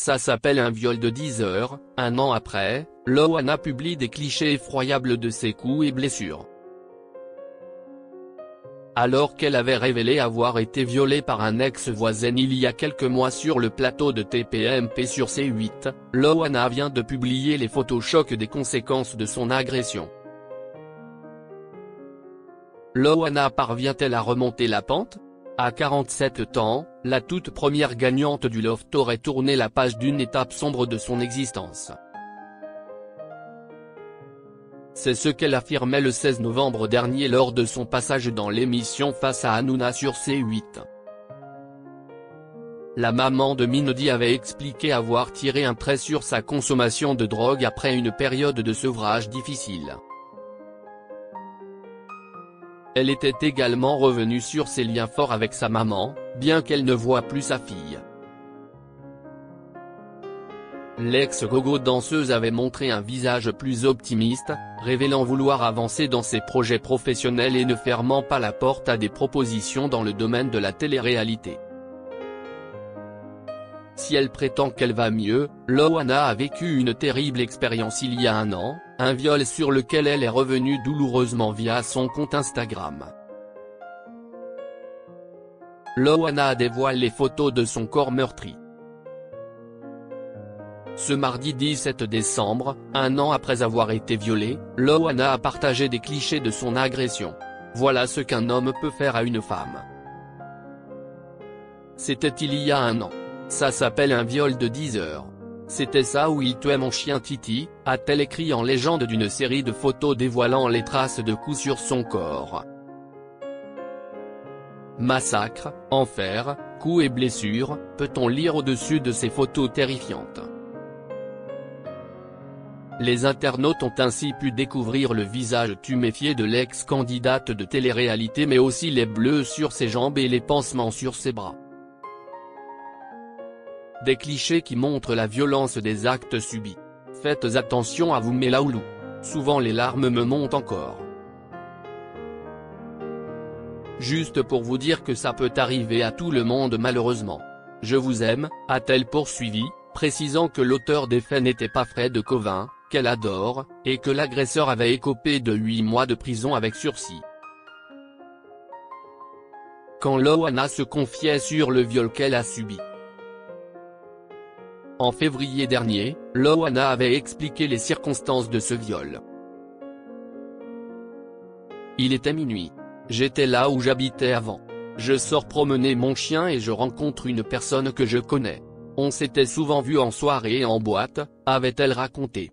Ça s'appelle un viol de 10 heures. Un an après, Loana publie des clichés effroyables de ses coups et blessures. Alors qu'elle avait révélé avoir été violée par un ex-voisin il y a quelques mois sur le plateau de TPMP sur C8, Loana vient de publier les photos chocs des conséquences de son agression. Loana parvient-elle à remonter la pente? À 47 ans, la toute première gagnante du loft aurait tourné la page d'une étape sombre de son existence. C'est ce qu'elle affirmait le 16 novembre dernier lors de son passage dans l'émission Face à Hanouna sur C8. La maman de Minody avait expliqué avoir tiré un trait sur sa consommation de drogue après une période de sevrage difficile. Elle était également revenue sur ses liens forts avec sa maman, bien qu'elle ne voie plus sa fille. L'ex-gogo danseuse avait montré un visage plus optimiste, révélant vouloir avancer dans ses projets professionnels et ne fermant pas la porte à des propositions dans le domaine de la télé-réalité. Si elle prétend qu'elle va mieux, Loana a vécu une terrible expérience il y a un an, un viol sur lequel elle est revenue douloureusement via son compte Instagram. Loana dévoile les photos de son corps meurtri. Ce mardi 17 décembre, un an après avoir été violée, Loana a partagé des clichés de son agression. Voilà ce qu'un homme peut faire à une femme. C'était il y a un an. Ça s'appelle un viol de 10 heures. C'était ça ou il tuait mon chien Titi, a-t-elle écrit en légende d'une série de photos dévoilant les traces de coups sur son corps. Massacre, enfer, coups et blessures, peut-on lire au-dessus de ces photos terrifiantes. Les internautes ont ainsi pu découvrir le visage tuméfié de l'ex-candidate de télé-réalité mais aussi les bleus sur ses jambes et les pansements sur ses bras. Des clichés qui montrent la violence des actes subis. Faites attention à vous Melaoulou. Souvent les larmes me montent encore. Juste pour vous dire que ça peut arriver à tout le monde malheureusement. Je vous aime, a-t-elle poursuivi, précisant que l'auteur des faits n'était pas Fred Covin, qu'elle adore, et que l'agresseur avait écopé de 8 mois de prison avec sursis. Quand Loana se confiait sur le viol qu'elle a subi. En février dernier, Loana avait expliqué les circonstances de ce viol. Il était minuit. J'étais là où j'habitais avant. Je sors promener mon chien et je rencontre une personne que je connais. On s'était souvent vu en soirée et en boîte, avait-elle raconté.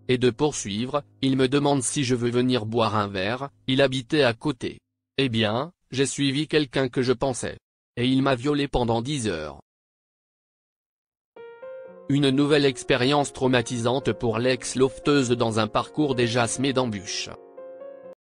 Et de poursuivre, il me demande si je veux venir boire un verre, il habitait à côté. Eh bien, j'ai suivi quelqu'un que je pensais. Et il m'a violé pendant 10 heures. Une nouvelle expérience traumatisante pour l'ex-lofteuse dans un parcours déjà semé d'embûches.